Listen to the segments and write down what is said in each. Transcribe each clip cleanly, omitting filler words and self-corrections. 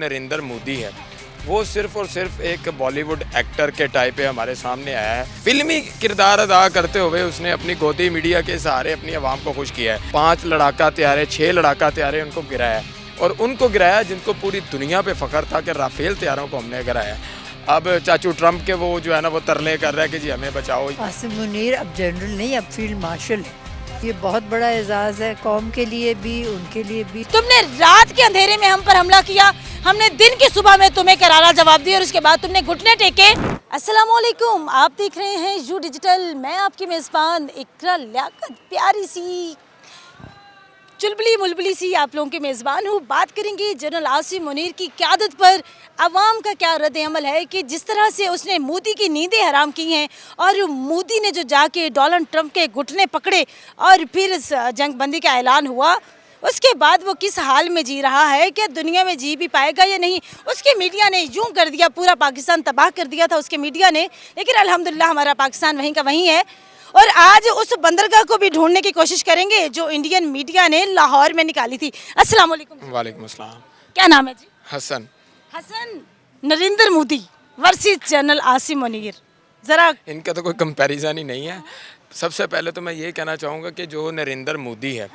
नरेंद्र मोदी है वो सिर्फ और सिर्फ एक बॉलीवुड एक्टर के टाइप पे हमारे सामने आया है। फिल्मी किरदार अदा करते हुए उसने अपनी गोदी मीडिया के सहारे अपनी आवाम को खुश किया है। 5 लड़ाका तैयारे 6 लड़ाका तैयारे उनको गिराया और उनको गिराया जिनको पूरी दुनिया पे फ़ख्र था कि राफेल तैयारों को हमने गिराया। अब चाचू ट्रम्प के वो जो है ना वो तरले कर रहा है कि जी हमें बचाओ। आसिम मुनीर अब जनरल नहीं, अब फील्ड मार्शल है। ये बहुत बड़ा एजाज़ है कौम के लिए भी, उनके लिए भी। तुमने रात के अंधेरे में हम पर हमला किया, हमने दिन की सुबह में तुम्हें करारा जवाब दिया और उसके बाद तुमने घुटने टेके। अस्सलाम वालेकुम, आप देख रहे हैं यू डिजिटल। मैं आपकी मेज़बान इकरा लियाकत, प्यारी सी चुलबुली मुलबुली सी आप लोगों के मेज़बान हूँ। बात करेंगे जनरल आसिम मुनीर की क़यादत पर अवाम का क्या रद्द अमल है कि जिस तरह से उसने मोदी की नींदें हराम की हैं और मोदी ने जो जाके डोनाल्ड ट्रंप के घुटने पकड़े और फिर जंग बंदी का ऐलान हुआ, उसके बाद वो किस हाल में जी रहा है, क्या दुनिया में जी भी पाएगा या नहीं। उसके मीडिया ने यूं कर दिया, पूरा पाकिस्तान तबाह कर दिया था उसके मीडिया ने, लेकिन अल्हम्दुलिल्लाह हमारा पाकिस्तान वहीं का वहीं है। और आज उस बंदरगाह को भी ढूंढने की कोशिश करेंगे जो इंडियन मीडिया ने लाहौर में निकाली थी। अस्सलाम वालेकुम। वालेकुम अस्सलाम। क्या नाम है जी? हसन। हसन। नरेंद्र मोदी वर्सेस जनरल आसिम मुनीर, ज़रा इनका तो कोई कंपैरिजन ही नहीं है। सबसे पहले तो मैं ये कहना चाहूँगा कि जो नरेंद्र मोदी है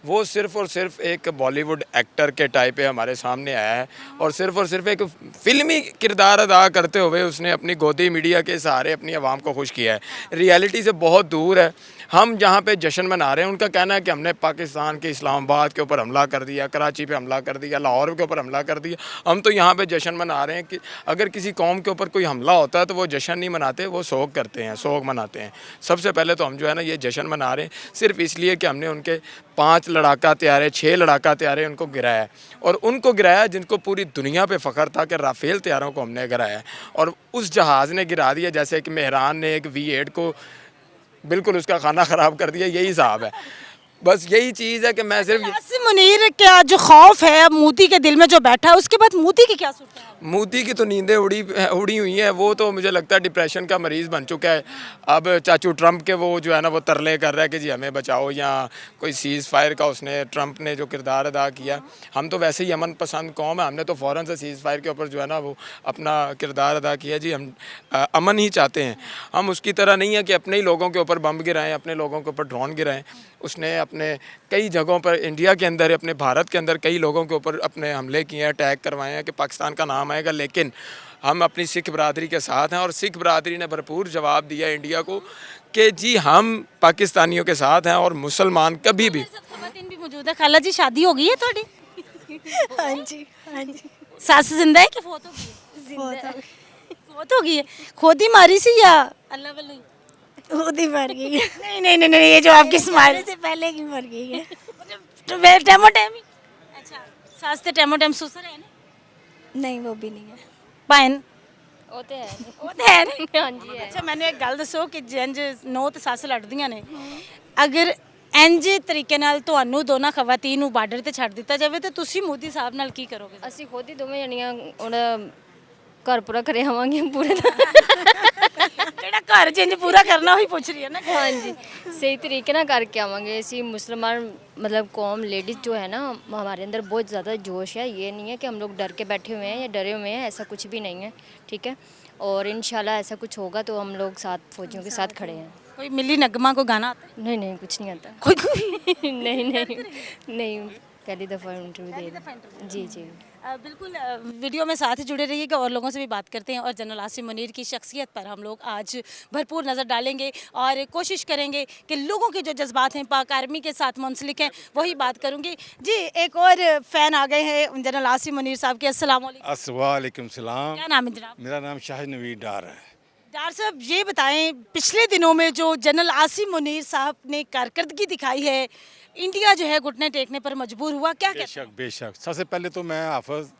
वो सिर्फ और सिर्फ एक बॉलीवुड एक्टर के टाइप पे हमारे सामने आया है और सिर्फ एक फिल्मी किरदार अदा करते हुए उसने अपनी गोदी मीडिया के सहारे अपनी आवाम को खुश किया है। रियलिटी से बहुत दूर है। हम जहाँ पे जश्न मना रहे हैं, उनका कहना है कि हमने पाकिस्तान के इस्लामाबाद के ऊपर हमला कर दिया, कराची पे हमला कर दिया, लाहौर के ऊपर हमला कर दिया। हम तो यहाँ पे जश्न मना रहे हैं कि अगर किसी कौम के ऊपर कोई हमला होता है तो वो जश्न नहीं मनाते, वो सोग करते हैं, सोग मनाते हैं। सबसे पहले तो हम जो है ना ये जश्न मना रहे हैं सिर्फ इसलिए कि हमने उनके 5 लड़ाका तैयारे 6 लड़ाका तैयारे उनको गिराया और उनको गिराया जिनको पूरी दुनिया पे फ़ख्र था कि राफेल तैयारों को हमने गिराया और उस जहाज़ ने गिरा दिया जैसे कि मेहरान ने एक V8 को बिल्कुल उसका खाना ख़राब कर दिया। यही हिसाब है, बस यही चीज़ है कि मैं सिर्फ आसिम मुनीर क्या जो खौफ है अब मोदी के दिल में जो बैठा है, उसके बाद मोदी की क्या सूरत है? मोदी की तो नींदें उड़ी हुई हैं। वो तो मुझे लगता है डिप्रेशन का मरीज़ बन चुका है। अब चाचू ट्रम्प के वो जो है ना वो तरले कर रहा है कि जी हमें बचाओ, या कोई सीज़ फायर का उसने ट्रम्प ने जो किरदार अदा किया। हम तो वैसे ही अमन पसंद कौम है, हमने तो फ़ौरन से सीज़ फायर के ऊपर जो है ना वो अपना किरदार अदा किया। जी हम अमन ही चाहते हैं। हम उसकी तरह नहीं है कि अपने ही लोगों के ऊपर बम गिराएं, अपने लोगों के ऊपर ड्रोन गिराएं। उसने अपने कई जगहों पर इंडिया के अंदर, अपने भारत के अंदर कई लोगों के ऊपर अपने हमले किए हैं, अटैक करवाए हैं कि पाकिस्तान का नाम आएगा। लेकिन हम अपनी सिख बरादरी के साथ हैं और सिख बरादरी ने भरपूर जवाब दिया इंडिया को कि जी हम पाकिस्तानियों के साथ हैं और मुसलमान कभी भी। खवातीन भी मौजूद है। खाला जी शादी हो गई है थोड़ी? हाँ जी, हाँ जी। सास जिंदा है कि फोत हो गई है? फोत हो गई है। खुद ही मारी सी या अल्लाह वाली? खुद ही मर गई है। नहीं नहीं नहीं नहीं, ये जो आपकी स्माइल से पहले की मर गई है। तो वे टेमो टेमी। अच्छा, सास ते टेमो टेम सुसर है ना? नहीं, वो भी नहीं है। पाइन ਉਹ ਤੇ ਹੈ ਉਹ ਤਾਂ ਹੈ ਨਹੀਂ। ਹਾਂਜੀ ਹੈ ਅੱਛਾ, ਮੈਨੂੰ ਇੱਕ ਗੱਲ ਦੱਸੋ ਕਿ ਜੰਜ ਨੌ ਤੇ ਸੱਸ ਲੜਦੀਆਂ ਨੇ, ਅਗਰ ਇੰਜ ਤਰੀਕੇ ਨਾਲ ਤੁਹਾਨੂੰ ਦੋਨਾਂ ਖਵਾਤੀਨ ਨੂੰ ਬਾਰਡਰ ਤੇ ਛੱਡ ਦਿੱਤਾ ਜਾਵੇ ਤਾਂ ਤੁਸੀਂ ਮੋਦੀ ਸਾਹਿਬ ਨਾਲ ਕੀ ਕਰੋਗੇ? ਅਸੀਂ ਖੁਦ ਹੀ ਦੋਵੇਂ ਜਣੀਆਂ ਹੁਣ ਘਰ ਪੂਰਾ ਕਰੇ ਆਵਾਂਗੇ ਪੂਰੇ ਦਾ ਜਿਹੜਾ ਘਰ ਚੇਂਜ ਪੂਰਾ ਕਰਨਾ ਉਹੀ ਪੁੱਛ ਰਹੀ ਹੈ ਨਾ। ਹਾਂਜੀ सही तरीके ना करके आवांगे। ऐसी मुसलमान मतलब कौम लेडीज़ जो है ना हमारे अंदर बहुत ज़्यादा जोश है। ये नहीं है कि हम लोग डर के बैठे हुए हैं या डरे हुए हैं, ऐसा कुछ भी नहीं है, ठीक है। और इंशाल्लाह ऐसा कुछ होगा तो हम लोग साथ फौजियों के साथ खड़े हैं। कोई मिली नगमा को गाना आता है? नहीं नहीं कुछ नहीं आता। कोई नहीं नहीं नहीं, पहली दफ़ा इंटरव्यू दे रही। जी जी बिल्कुल, वीडियो में साथ ही जुड़े रहिएगा और लोगों से भी बात करते हैं और जनरल आसिम मुनीर की शख्सियत पर हम लोग आज भरपूर नज़र डालेंगे और कोशिश करेंगे कि लोगों के जो जज्बात हैं पाक आर्मी के साथ मुंसलिक हैं वही बात करूँगी। जी, एक और फ़ैन आ गए हैं जनरल आसिम मुनीर साहब के। अस्सलाम वालेकुम। वालेकुम सलाम। क्या नाम है जनाब? मेरा नाम शाहिद नवीद डार है। डार साहब, ये बताएं पिछले दिनों में जो जनरल आसिम मुनीर साहब ने कारकर्दगी दिखाई है, इंडिया जो है घुटने टेकने पर मजबूर हुआ, क्या कहते हैं? बेशक बेशक। सबसे पहले तो मैं हाफिज़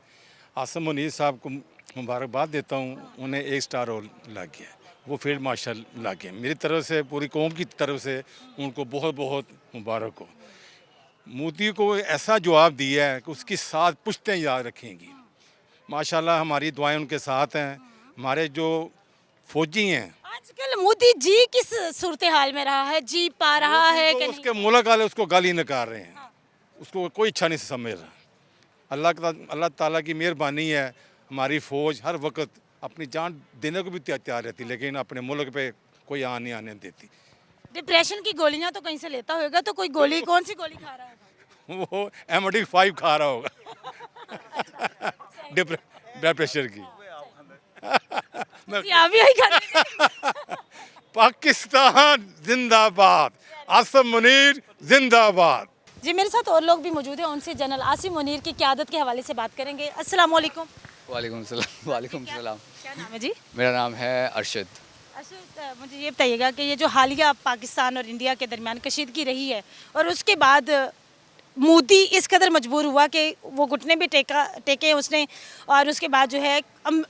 आसिम मुनीर साहब को मुबारकबाद देता हूँ। उन्हें 1 स्टार रोल लग गया, वो फील्ड मार्शल लग गए। मेरी तरफ से, पूरी कौम की तरफ से उनको बहुत बहुत मुबारक हो। मोदी को ऐसा जवाब दिया है कि उसकी 7 पुश्तें याद रखेंगी। माशाल्लाह हमारी दुआएं उनके साथ हैं। हमारे जो फौजी हैं, आजकल मोदी जी किस सूरत हाल में रहा है? जी पा रहा है कि नहीं? उसके मुल्क वाले उसको गाली नकार रहे हैं। उसको कोई अच्छा नहीं समझ रहा। अल्लाह ताला की मेहरबानी है, हमारी फ़ौज हर वक्त अपनी जान देने को भी तैयार रहती, लेकिन अपने मुल्क पे कोई नहीं आने देती। डिप्रेशन की गोलियां तो कहीं से लेता होगा, तो कोई गोली, कौन सी गोली खा रहा होगा? वो MD5 खा रहा होगा ब्लड प्रेशर की। आप भी यही खाते हैं? पाकिस्तान जिंदाबाद, आसिम मुनीर जिंदाबाद। जी, मेरे साथ और लोग भी मौजूद हैं, उनसे जनरल आसिम मुनीर की क़यादत के हवाले से बात करेंगे। अस्सलाम वालेकुम। वालेकुम सलाम। वालेकुम सलाम। क्या नाम है जी? मेरा नाम है अरशद। अच्छा, मुझे ये बताइएगा कि ये जो हालिया पाकिस्तान और इंडिया के दरमियान कशीदगी रही है और उसके बाद मोदी इस कदर मजबूर हुआ कि वो घुटने भी टेके उसने, और उसके बाद जो है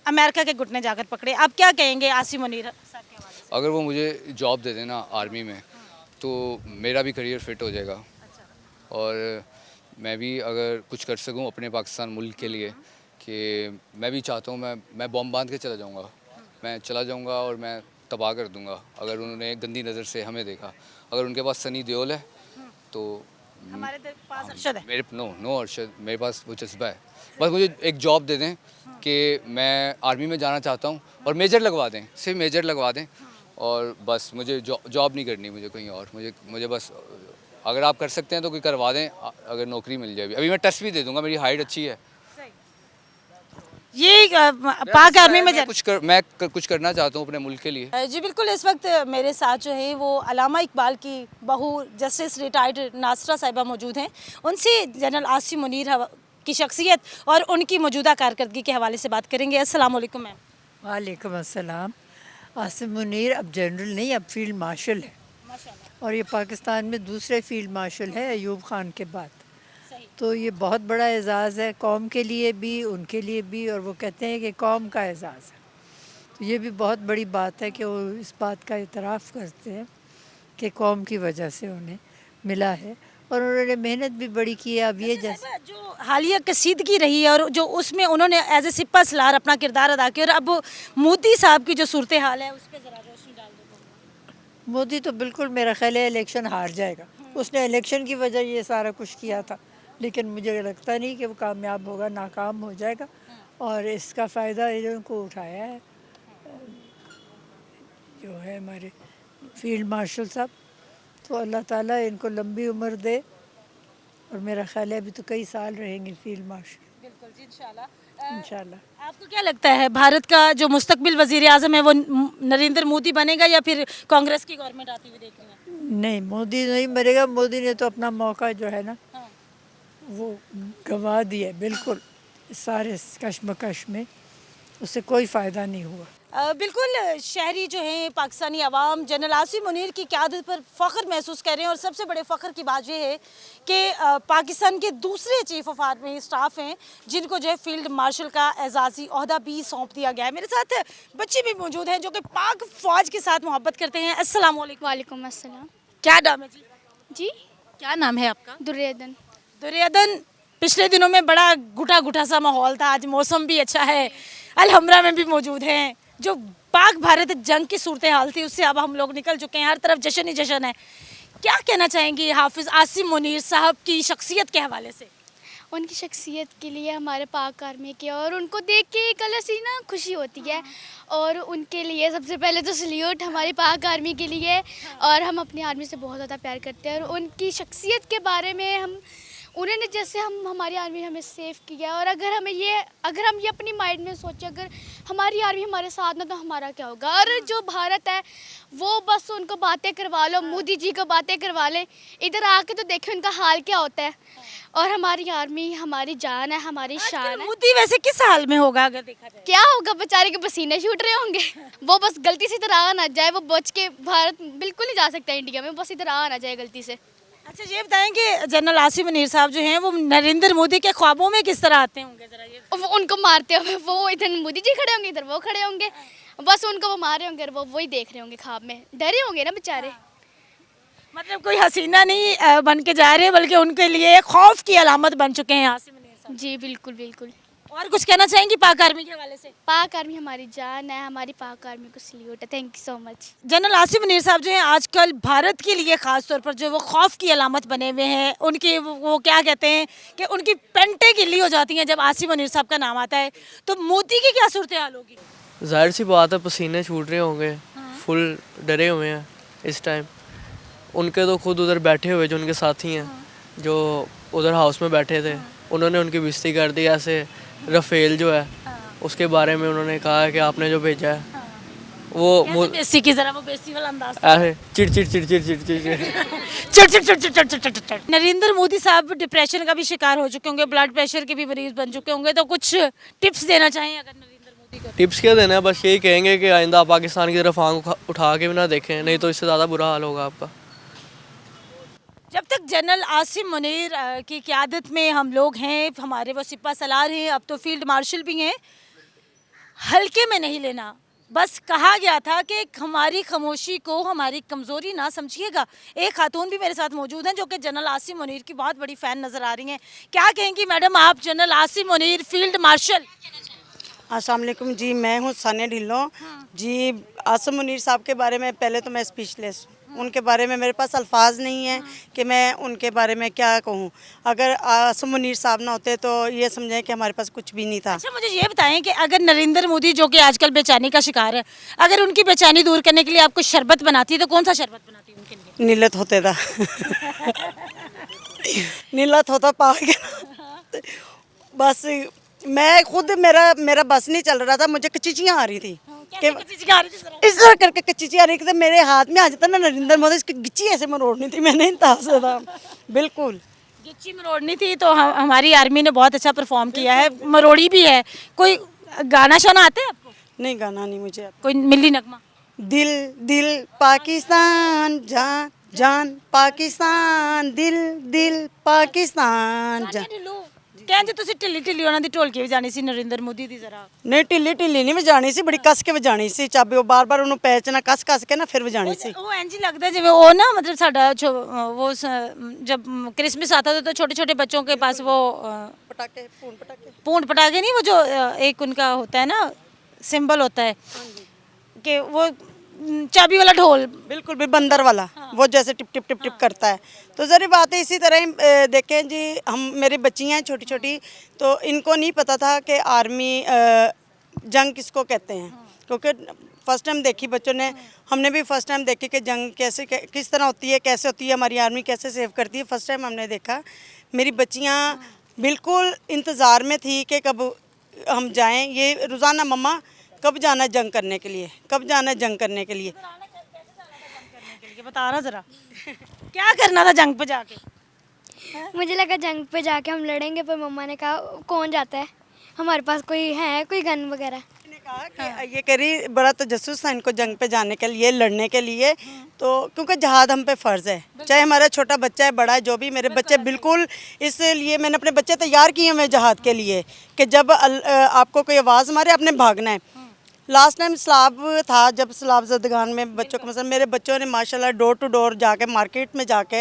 अमेरिका के घुटने जाकर पकड़े। आप क्या कहेंगे आसिम मुनीर साहब के हवाले से? अगर वो मुझे जॉब दे देना आर्मी में तो मेरा भी करियर फिट हो जाएगा, और मैं भी अगर कुछ कर सकूं अपने पाकिस्तान मुल्क के लिए, कि मैं भी चाहता हूं मैं बॉम्ब बांध के चला जाऊंगा, मैं चला जाऊंगा और मैं तबाह कर दूंगा अगर उन्होंने गंदी नज़र से हमें देखा। अगर उनके पास सनी देओल है तो हमारे पास अरशद है। मेरे नो अरशद, मेरे पास वो जज्बा है, बस मुझे एक जॉब दे दें कि मैं आर्मी में जाना चाहता हूँ, और मेजर लगवा दें, सिर्फ मेजर लगवा दें, और बस मुझे जॉब नहीं करनी मुझे कहीं और, मुझे बस अगर आप कर सकते हैं तो कोई करवा दें, अगर नौकरी मिल जाए। अभी मैं टेस्ट भी दे दूंगा, मेरी हाइट अच्छी है। ये पाक आर्मी में मैं कुछ करना चाहता हूँ अपने मुल्क के लिए। जी बिल्कुल, इस वक्त मेरे साथ जो है वो अलामा इकबाल की बहू जस्टिस रिटायर्ड नासरा साहिबा मौजूद हैं। उनसे जनरल आसिम मुनीर की शख्सियत और उनकी मौजूदा कारकर्दगी के हवाले से बात करेंगे। अस्सलाम वालेकुम मैम। वालेकुम अस्सलाम। आसिम मुनीर अब जनरल नहीं, अब फील्ड मार्शल है, और ये पाकिस्तान में दूसरे फील्ड मार्शल है अयूब खान के बाद। तो ये बहुत बड़ा एज़ाज़ है कौम के लिए भी, उनके लिए भी, और वो कहते हैं कि कौम का एज़ाज़ है। तो ये भी बहुत बड़ी बात है कि वो इस बात का इतराफ़ करते हैं कि कौम की वजह से उन्हें मिला है, और उन्होंने मेहनत भी बड़ी की है। अब ये जैसे जो हालिया कसीदगी रही है और जो उसमें उन्होंने एज ए सिपा सलार अपना किरदार अदा किया, और अब मोदी साहब की जो सूरत हाल है उस पर ज़रा रोशनी डाल दो। मोदी तो बिल्कुल मेरा ख्याल है इलेक्शन हार जाएगा। उसने इलेक्शन की वजह ये सारा कुछ किया था, लेकिन मुझे लगता नहीं कि वो कामयाब होगा, नाकाम हो जाएगा, और इसका फ़ायदा इनको उठाया है जो है हमारे फील्ड मार्शल साहब। तो अल्लाह ताला इनको लंबी उम्र दे, और मेरा ख्याल है अभी तो कई साल रहेंगे फील्ड मार्शल। बिल्कुल जी, इंशाल्लाह। इंशाल्लाह। आपको क्या लगता है भारत का जो मुस्तकबिल वज़ीर आज़म है वो नरेंद्र मोदी बनेगा या फिर कांग्रेस की गवर्नमेंट आती हुई देख रही है? नहीं, मोदी नहीं मरेगा। मोदी ने तो अपना मौका जो है ना वो गंवा दिया बिल्कुल। सारे कशमकश में उससे कोई फ़ायदा नहीं हुआ। बिल्कुल, शहरी जो हैं पाकिस्तानी अवाम जनरल आसिम मुनीर की क़यादत पर फ़ख्र महसूस कर रहे हैं, और सबसे बड़े फ़ख्र की बात यह है कि पाकिस्तान के दूसरे चीफ़ ऑफ आर्मी स्टाफ हैं जिनको जो है फील्ड मार्शल का एजाज़ी ओहदा भी सौंप दिया गया है। मेरे साथ बच्चे भी मौजूद हैं जो कि पाक फ़ौज के साथ मोहब्बत करते हैं। अस्सलाम वालेकुम। वालेकुम अस्सलाम। क्या नाम है जी? जी, क्या नाम है आपका? दुर्योधन। दुर्योधन, पिछले दिनों में बड़ा घुटा घुटा सा माहौल था, आज मौसम भी अच्छा है, अलहमरा में भी मौजूद हैं। जो पाक भारत जंग की सूरत हाल थी उससे अब हम लोग निकल चुके हैं, हर तरफ जश्न ही जश्न है। क्या कहना चाहेंगी हाफिज़ आसिम मुनीर साहब की शख्सियत के हवाले से? उनकी शख्सियत के लिए हमारे पाक आर्मी के, और उनको देख के एक अलग सी ना खुशी होती है, और उनके लिए सबसे पहले तो सल्यूट हमारी पाक आर्मी के लिए। और हम अपनी आर्मी से बहुत ज़्यादा प्यार करते हैं, और उनकी शख्सियत के बारे में उन्होंने जैसे हमारी आर्मी ने हमें सेव किया, और अगर हम ये अपनी माइंड में सोचें अगर हमारी आर्मी हमारे साथ ना तो हमारा क्या होगा। और जो भारत है वो बस उनको बातें करवा लो, मोदी जी को बातें करवा लें, इधर आके तो देखें उनका हाल क्या होता है। और हमारी आर्मी हमारी जान है, हमारी शान है। मोदी वैसे किस हाल में होगा अगर देखा जाए? क्या होगा, बेचारे के पसीने छूट रहे होंगे। वो बस गलती से इधर आ ना जाए, वो बच के भारत बिल्कुल नहीं जा सकता इंडिया में, बस इधर आ ना जाए गलती से। अच्छा, ये बताएं कि जनरल आसिम मुनीर साहब जो हैं वो नरेंद्र मोदी के ख्वाबों में किस तरह आते होंगे? जरा ये वो उनको मारते हुए, वो इधर मोदी जी खड़े होंगे, इधर वो खड़े होंगे, बस उनको वो मारे होंगे, वो वही देख रहे होंगे ख्वाब में, डरे होंगे ना बेचारे। मतलब कोई हसीना नहीं बन के जा रहे, बल्कि उनके लिए खौफ की अलामत बन चुके हैं आसिम मुनीर साहब। जी बिल्कुल बिल्कुल। और कुछ कहना चाहेंगी पाक आर्मी के हवाले से? पाक आर्मी हमारी जान है, हमारी पाक आर्मी को सल्यूट है। Thank you so much. General Asim Munir साहब जो हैं आजकल भारत के लिए खास तौर पर जो वो खौफ की अलामत बने हुए हैं, उनकी वो क्या कहते हैं कि उनकी पेंटें गिल्ली हो जाती हैं जब आसिम मुनीर साहब का नाम आता है। तो मोदी की क्या सूरत हाल होगी? जाहिर सी बात है, पसीने छूट रहे होंगे, फुल डरे हुए हैं इस टाइम। उनके तो खुद उधर बैठे हुए जो उनके साथी हैं, जो उधर हाउस में बैठे थे, उन्होंने उनकी बेइज्जती कर दी। ऐसे रफ़ेल जो है उसके बारे में उन्होंने कहा कि आपने जो भेजा है वो बेसी की जरा वो बेसी वाला अंदाज ऐसे चिड़ चिड़ चिड़ चिड़ चिड़ चिड़ चिड़ चट चट चट चट चट चट चट। नरेंद्र मोदी साहब डिप्रेशन का भी शिकार हो चुके होंगे, ब्लड प्रेशर के भी मरीज बन चुके होंगे, तो कुछ टिप्स देना चाहें अगर नरेंद्र मोदी को? टिप्स क्या देना है, बस यही कहेंगे कि आइंदा आप पाकिस्तान की तरफ आंख उठा के भी ना देखें, नहीं तो इससे ज़्यादा बुरा हाल होगा आपका। जब तक जनरल आसिम मुनीर की क़यादत में हम लोग हैं, हमारे वो सिपा सलार हैं, अब तो फील्ड मार्शल भी हैं, हल्के में नहीं लेना। बस कहा गया था कि हमारी खामोशी को हमारी कमज़ोरी ना समझिएगा। एक खातून भी मेरे साथ मौजूद हैं जो कि जनरल आसिम मुनीर की बहुत बड़ी फ़ैन नज़र आ रही हैं। क्या कहेंगी मैडम आप, general Asim Munir field marshal? अस्सलाम वालेकुम जी, मैं हूँ सानिया ढिल्लों जी। आसिम मुनीर साहब के बारे में पहले तो मैं स्पीचलेस हूँ, उनके बारे में मेरे पास अल्फाज नहीं है कि मैं उनके बारे में क्या कहूँ। अगर आसिम मुनीर साहब ना होते तो ये समझें कि हमारे पास कुछ भी नहीं था। अच्छा, मुझे ये बताएं कि अगर नरेंद्र मोदी जो कि आजकल बेचैनी का शिकार है, अगर उनकी बेचैनी दूर करने के लिए आपको शरबत बनाती है तो कौन सा शरबत बनाती है उनके लिए? नीलत होते था नीलत होता पाक बस मैं खुद मेरा बस नहीं चल रहा था, मुझे कचीचियाँ आ रही थी कि इस तरह करके कचीचियाँ आ रही थी, मेरे हाथ में आ जाता ना नरेंद्र मोदी, इसकी गिच्ची ऐसे मरोड़नी थी मैंने, इंतहा से था बिल्कुल। गिच्ची मरोड़नी थी तो हमारी आर्मी ने बहुत अच्छा परफॉर्म किया है, मरोड़ी भी है। कोई गाना शाना आता है आपको? नहीं, गाना नहीं मुझे। कोई मिली नगमा? दिल दिल पाकिस्तान जान जान पाकिस्तान, दिल दिल पाकिस्तान जान। ਕਹਿੰਦੇ ਤੁਸੀਂ ਢਿੱਲੀ ਢਿੱਲੀ ਉਹਨਾਂ ਦੀ ਢੋਲਕੀ ਵਜਾਣੀ ਸੀ ਨਰਿੰਦਰ ਮੋਦੀ ਦੀ ਜ਼ਰਾ? नहीं ਢਿੱਲੀ ਢਿੱਲੀ नहीं ਵਜਾਣੀ ਸੀ, ਬੜੀ ਕੱਸ ਕੇ ਵਜਾਣੀ ਸੀ ਚਾਬੀ, ਉਹ ਬਾਰ-ਬਾਰ ਉਹਨੂੰ ਪੈਚਣਾ ਕੱਸ ਕੇ ਨਾ ਫਿਰ ਵਜਾਣੀ ਸੀ। ਉਹ ਇੰਜ ਹੀ ਲੱਗਦਾ ਜਿਵੇਂ ਉਹ ना मतलब साडा वो जब क्रिसमस आता था तो छोटे छोटे बच्चों के पास वो पटाखे पूंड पटाखे नहीं, वो जो एक उनका होता है ना सिंबल होता है कि वो चाबी वाला ढोल, बिल्कुल भी बंदर वाला, वो जैसे टिप टिप टिप टिप करता है। तो ज़री बात है इसी तरह ही देखें जी, हम मेरी बच्चियाँ हैं छोटी छोटी, तो इनको नहीं पता था कि आर्मी जंग किसको कहते हैं, क्योंकि फ़र्स्ट टाइम देखी बच्चों ने, हमने भी फ़र्स्ट टाइम देखी कि जंग कैसे किस तरह होती है, कैसे होती है, हमारी आर्मी कैसे सेव करती है, फ़र्स्ट टाइम हमने देखा। मेरी बच्चियाँ बिल्कुल इंतज़ार में थी कि कब हम जाएँ, ये रोज़ाना मम्मा कब जाना है जंग करने के लिए, कब जाना है जंग करने के लिए। बता रहा जरा क्या करना था जंग पे जाके? मुझे लगा जंग पे जाके हम लड़ेंगे, पर मम्मा ने कहा कौन जाता है, हमारे पास कोई है कोई गन वगैरह। ने कहा कि ये कह रही बड़ा तजस्सुस था इनको जंग पे जाने के लिए, लड़ने के लिए, तो क्योंकि जहाद हम पे फ़र्ज़ है, चाहे हमारा छोटा बच्चा है बड़ा है जो भी, मेरे बच्चे बिल्कुल, इसलिए मैंने अपने बच्चे तैयार किए हुए जहाद के लिए कि जब आपको कोई आवाज़ मारे आपने भागना है। लास्ट टाइम सैलाब था, जब सैलाब ज़दगान में बच्चों को, मतलब मेरे बच्चों ने माशाल्लाह डोर टू डोर जाके मार्केट में जाके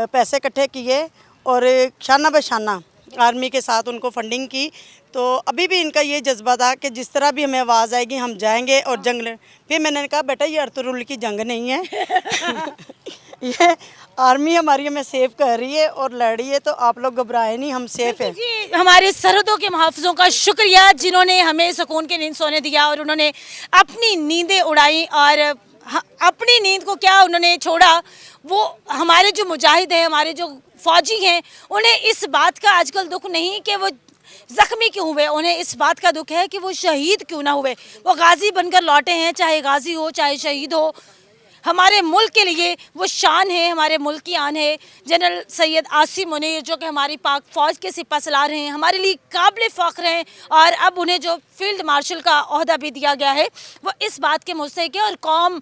पैसे इकट्ठे किए और शाना बशाना आर्मी के साथ उनको फंडिंग की। तो अभी भी इनका ये जज्बा था कि जिस तरह भी हमें आवाज़ आएगी हम जाएंगे और जंग लड़। फिर मैंने कहा बेटा ये अर्तुरुल की जंग नहीं है ये आर्मी हमारी हमें सेव कर रही है और लड़ रही है, तो आप लोग घबराए नहीं, हम सेफ हैं। जी, हमारे सरहदों के मुहाफ़िज़ों का शुक्रिया जिन्होंने हमें सुकून की नींद सोने दिया और उन्होंने अपनी नींदें उड़ाई, और अपनी नींद को क्या उन्होंने छोड़ा, वो हमारे जो मुजाहिद हैं, हमारे जो फ़ौजी हैं, उन्हें इस बात का आजकल दुख नहीं कि वो ज़ख्मी क्यों हुए, उन्हें इस बात का दुख है कि वो शहीद क्यों ना हुए। वो गाजी बनकर लौटे हैं, चाहे गाजी हो चाहे शहीद हो, हमारे मुल्क के लिए वो शान है, हमारे मुल्क की आन है। जनरल सैयद आसिम मुनीर जो कि हमारी पाक फ़ौज के सिपा सलार हैं, हमारे लिए काबिल फ़ख्र हैं, और अब उन्हें जो फील्ड मार्शल का ओहदा भी दिया गया है वो इस बात के मुस्तहिक़ है, और कौम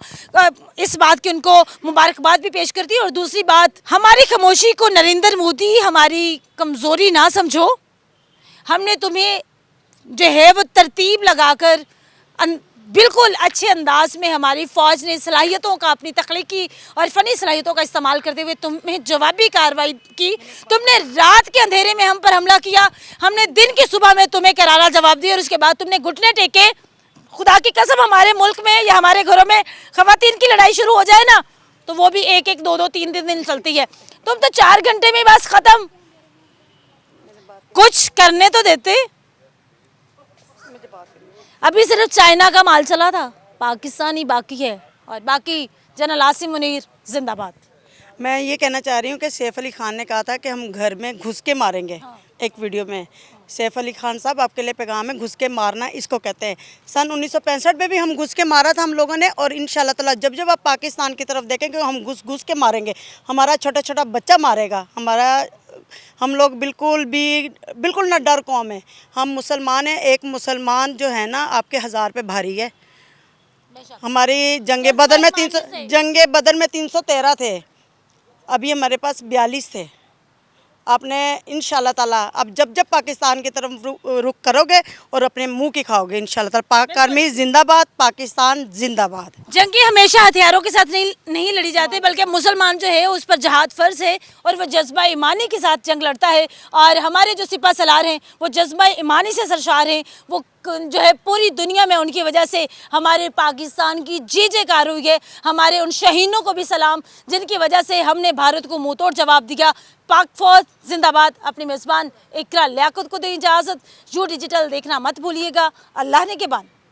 इस बात की उनको मुबारकबाद भी पेश करती है। और दूसरी बात, हमारी खामोशी को नरेंद्र मोदी हमारी कमज़ोरी ना समझो, हमने तुम्हें जो है वो तरतीब लगाकर बिल्कुल अच्छे अंदाज में हमारी फ़ौज ने सलाहियतों का, अपनी तख्लीकी और फ़नी सलाहियतों का इस्तेमाल करते हुए तुम्हें जवाबी कार्रवाई की। तुमने रात के अंधेरे में हम पर हमला किया, हमने दिन की सुबह में तुम्हें करारा जवाब दिया और उसके बाद तुमने घुटने टेके। खुदा की कसम, हमारे मुल्क में या हमारे घरों में ख़वातीन की लड़ाई शुरू हो जाए ना, तो वो भी 1-1, 2-2, 3-3 दिन चलती है। तुम तो 4 घंटे में बस ख़त्म। कुछ करने तो देते। अभी सिर्फ चाइना का माल चला था, पाकिस्तानी बाकी है, और बाकी जनरल आसिम मुनीर जिंदाबाद। मैं ये कहना चाह रही हूँ कि सैफ अली खान ने कहा था कि हम घर में घुस के मारेंगे। एक वीडियो में सैफ अली खान साहब, आपके लिए पैगाम है, घुस के मारना इसको कहते हैं। सन 1965 में भी हम घुस के मारा था हम लोगों ने, और इंशाल्लाह ताला जब जब आप पाकिस्तान की तरफ देखेंगे हम घुस के मारेंगे। हमारा छोटा छोटा बच्चा मारेगा हम लोग बिल्कुल ना डर कौम है। हम मुसलमान हैं, एक मुसलमान जो है ना आपके 1000 पे भारी है। हमारी जंगे बदर में 313 थे, अभी हमारे पास 42 थे। आपने इंशाल्लाह ताला अब जब जब पाकिस्तान की तरफ रुख करोगे और अपने मुंह की खाओगे इंशाल्लाह ताला। पाक आर्मी जिंदाबाद, पाकिस्तान जिंदाबाद। जंगी हमेशा हथियारों के साथ नहीं लड़ी जाती, बल्कि मुसलमान जो है उस पर जहाद फ़र्ज है और वह जज्बा ईमानी के साथ जंग लड़ता है। और हमारे जो सिपा सलार हैं वो जज्बा ईमानी से सरशार हैं। वो जो है पूरी दुनिया में उनकी वजह से हमारे पाकिस्तान की जी जयकार हुई है। हमारे उन शहीदों को भी सलाम जिनकी वजह से हमने भारत को मुंह तोड़ जवाब दिया। पाक फौज जिंदाबाद। अपनी मेज़बान इकरा लियाकत को दें इजाज़त। यू डिजिटल देखना मत भूलिएगा। अल्लाह ने के बाद।